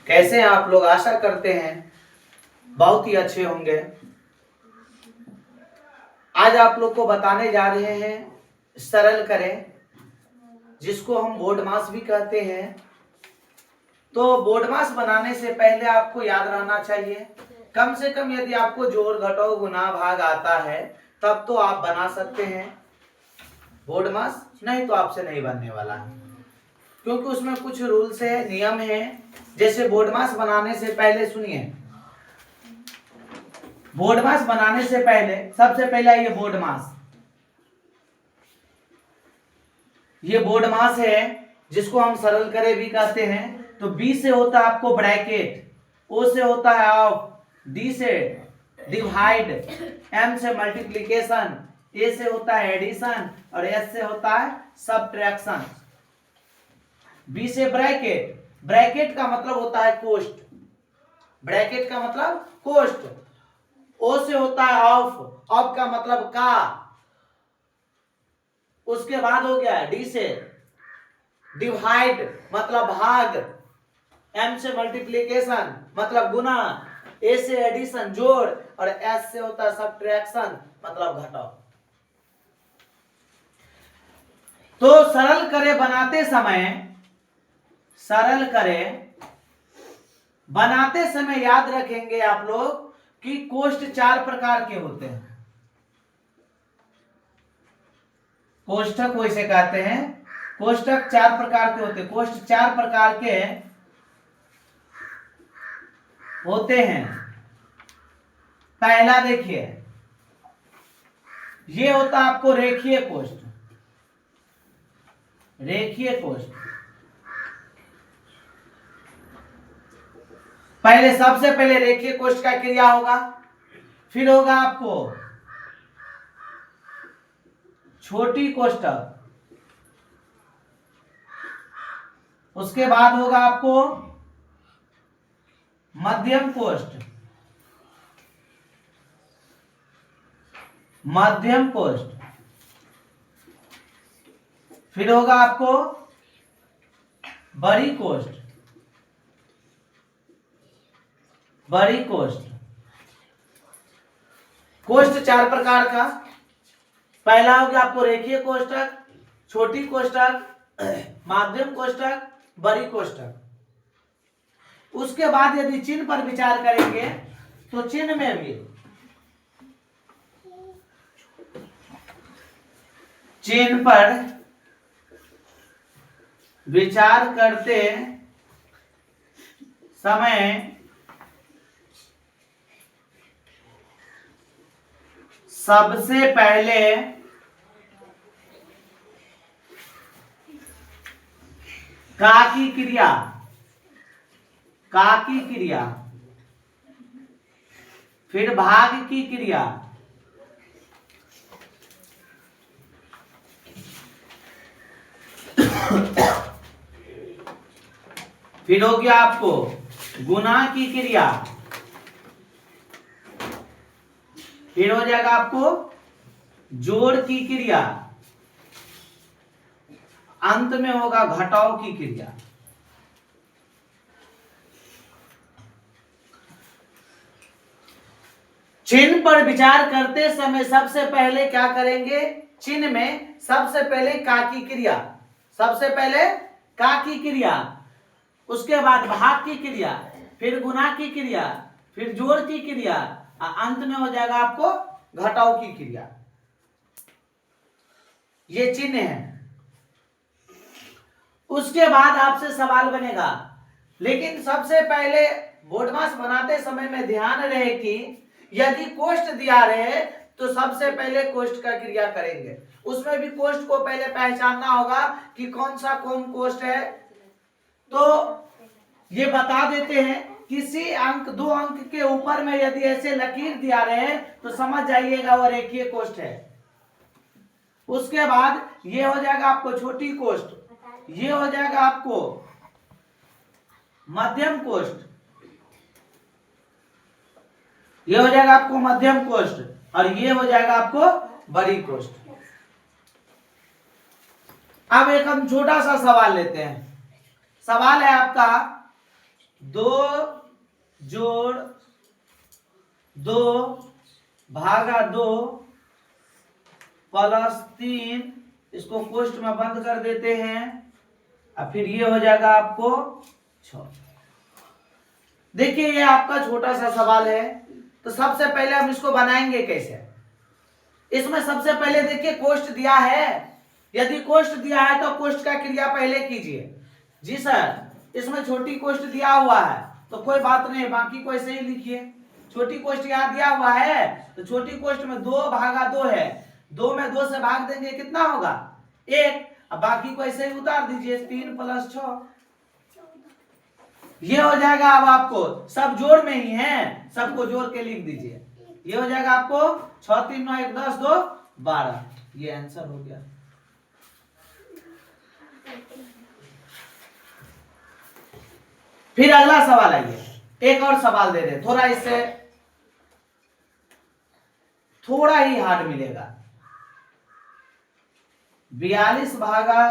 कैसे हैं आप लोग? आशा करते हैं बहुत ही अच्छे होंगे। आज आप लोग को बताने जा रहे हैं सरल करें, जिसको हम बोर्ड मास भी कहते हैं। तो बोर्ड मास बनाने से पहले आपको याद रहना चाहिए, कम से कम यदि आपको जोड़ घटाव गुना भाग आता है तब तो आप बना सकते हैं बोर्ड मास, नहीं तो आपसे नहीं बनने वाला है, क्योंकि उसमें कुछ रूल्स है, नियम है। जैसे बोर्ड मास बनाने से पहले सुनिए, बोर्ड मास बनाने से पहले सबसे पहला ये बोर्ड मास, ये बोर्ड मास है जिसको हम सरल करे भी कहते हैं। तो बी से होता है आपको ब्रैकेट, ओ से होता है ऑफ, डी से डिवाइड, एम से मल्टीप्लिकेशन, ए से होता है एडिशन और एस से होता है सबट्रैक्शन। बी से ब्रैकेट, ब्रैकेट का मतलब होता है कोष्ट, ब्रैकेट का मतलब कोष्ट। ओ से होता है ऑफ, ऑफ का मतलब का। उसके बाद हो गया डी से डिवाइड मतलब भाग, एम से मल्टीप्लिकेशन मतलब गुना, ए से एडिशन जोड़ और एस से होता है सबट्रैक्शन मतलब घटाव। तो सरल करे बनाते समय, सरल करे बनाते समय याद रखेंगे आप लोग कि कोष्ट 4 प्रकार के होते हैं। कोष्ठक को इसे कहते हैं, कोष्ठक 4 प्रकार के होते हैं। कोष्ठ 4 प्रकार के होते हैं। पहला देखिए, ये होता है आपको रेखीय कोष्ठ, रेखीय कोष्ठ। पहले सबसे पहले रेखीय कोष्ठ का क्रिया होगा, फिर होगा आपको छोटी कोष्ठक, उसके बाद होगा आपको मध्यम कोष्ठ, मध्यम कोष्ठ, फिर होगा आपको बड़ी कोष्ठ, बड़ी कोष्ठ। कोष्ठ 4 प्रकार का, पहला हो गया आपको रेखीय कोष्ठक, छोटी कोष्ठक, माध्यम कोष्ठक, बड़ी कोष्ठक। उसके बाद यदि चिन्ह पर विचार करेंगे तो चिन्ह में भी, चिन्ह पर विचार करते समय सबसे पहले का की क्रिया, का की क्रिया, फिर भाग की क्रिया, फिर हो गया आपको गुना की क्रिया, फिर हो जाएगा आपको जोड़ की क्रिया, अंत में होगा घटाव की क्रिया। चिन्ह पर विचार करते समय सबसे पहले क्या करेंगे, चिन्ह में सबसे पहले का की क्रिया, सबसे पहले का की क्रिया, उसके बाद भाग की क्रिया, फिर गुना की क्रिया, फिर जोड़ की क्रिया, अंत में हो जाएगा आपको घटाव की क्रिया। ये चिन्ह है। उसके बाद आपसे सवाल बनेगा, लेकिन सबसे पहले बोर्ड मास बनाते समय में ध्यान रहे कि यदि कोष्ठ दिया रहे तो सबसे पहले कोष्ठ का क्रिया करेंगे। उसमें भी कोष्ठ को पहले पहचानना होगा कि कौन सा कौन कोष्ठ है। तो ये बता देते हैं, किसी अंक 2 अंक के ऊपर में यदि ऐसे लकीर दिया रहे तो समझ जाइएगा वो रेखीय कोष्ठ है। उसके बाद ये हो जाएगा आपको छोटी कोष्ठ, ये हो जाएगा आपको मध्यम कोष्ठ, ये हो जाएगा आपको मध्यम कोष्ठ और ये हो जाएगा आपको बड़ी कोष्ठ। अब एक हम छोटा सा सवाल लेते हैं। सवाल है आपका, 2 जोड़ 2 भागा 2 प्लस 3, इसको कोष्ट में बंद कर देते हैं और फिर ये हो जाएगा आपको 6। देखिए ये आपका छोटा सा सवाल है, तो सबसे पहले हम इसको बनाएंगे कैसे। इसमें सबसे पहले देखिए कोष्ट दिया है, यदि कोष्ट दिया है तो कोष्ट का क्रिया पहले कीजिए। जी सर, इसमें छोटी कोष्ट दिया हुआ है तो कोई बात नहीं, बाकी को ऐसे ही लिखिए। छोटी कोष्ट यहाँ दिया हुआ है तो छोटी कोष्ट में 2 भागा 2 है, 2 में 2 से भाग देंगे कितना होगा 1, अब बाकी को ऐसे ही उतार दीजिए 3 + 6, ये हो जाएगा। अब आपको सब जोड़ में ही है, सबको जोड़ के लिख दीजिए। ये हो जाएगा आपको 6 3 9 1 10 2 12, ये आंसर हो गया। फिर अगला सवाल आइए, एक और सवाल दे रहे, थोड़ा इससे थोड़ा ही हार्ड मिलेगा। 42 भागा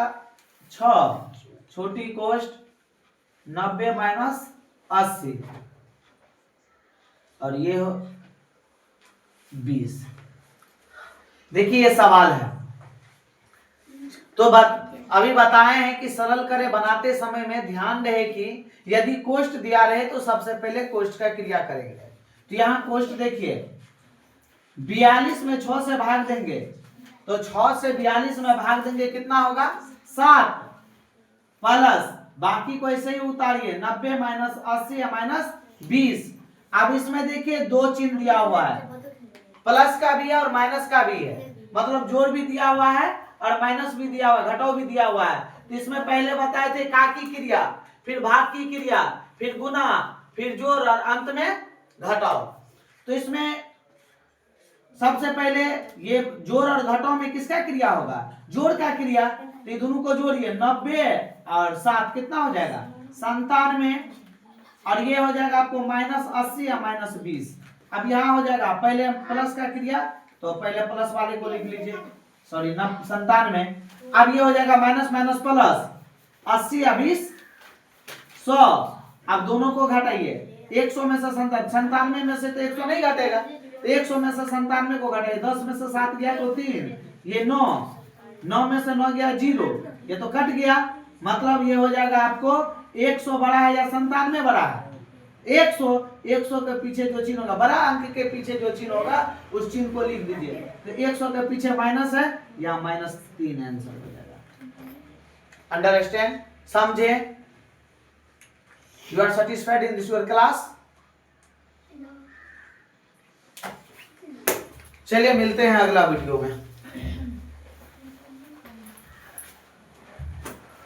6 छोटी कोष्ट 90 - 80 और ये हो 20। देखिए ये सवाल है, तो अभी बताए हैं कि सरल करे बनाते समय में ध्यान रहे कि यदि कोष्ट दिया रहे तो सबसे पहले कोष्ट का क्रिया करेंगे। तो यहाँ कोष्ट देखिए 42 में 6 से भाग देंगे तो 6 से 42 में भाग देंगे कितना होगा 7, प्लस बाकी को ऐसे ही उतारिए 90 - 80 या -20। अब इसमें देखिए 2 चिन्ह दिया हुआ है, प्लस का भी है और माइनस का भी है, मतलब जोड़ भी दिया हुआ है और माइनस भी दिया हुआ है, घटाव भी दिया हुआ है। तो इसमें पहले बताए थे का की क्रिया, फिर भाग की क्रिया, फिर गुना, फिर जोड़ और अंत में घटाव। तो इसमें सबसे पहले ये जोड़ और घटाव में किसका क्रिया होगा, जोड़ का क्रिया। तो ये दोनों को जोड़िए 90 और 7 कितना हो जाएगा 97, और ये हो जाएगा आपको -80 या -20। अब यहाँ हो जाएगा पहले प्लस का क्रिया, तो पहले प्लस वाले को लिख लीजिए, सॉरी 97। अब ये हो जाएगा माइनस माइनस प्लस 80 या 20 100। अब दोनों को घटाइए, 100 में से 97 में से तो 100 नहीं घटेगा, 100 में से 97 को घटाइए, 10 में से 7 गया तो 3, ये 9 में से 9 गया 0, ये तो कट गया। मतलब ये हो जाएगा आपको 100 बड़ा है या 97 बड़ा है 100 के पीछे जो चिन्ह होगा, बड़ा अंक के पीछे जो चिन्ह होगा उस चिन्ह को लिख दीजिए। तो 100 के पीछे माइनस है या -3 आंसर हो जाएगा। अंडरस्टैंड, समझे? You are satisfied in this your class? चलिए मिलते हैं अगला वीडियो में।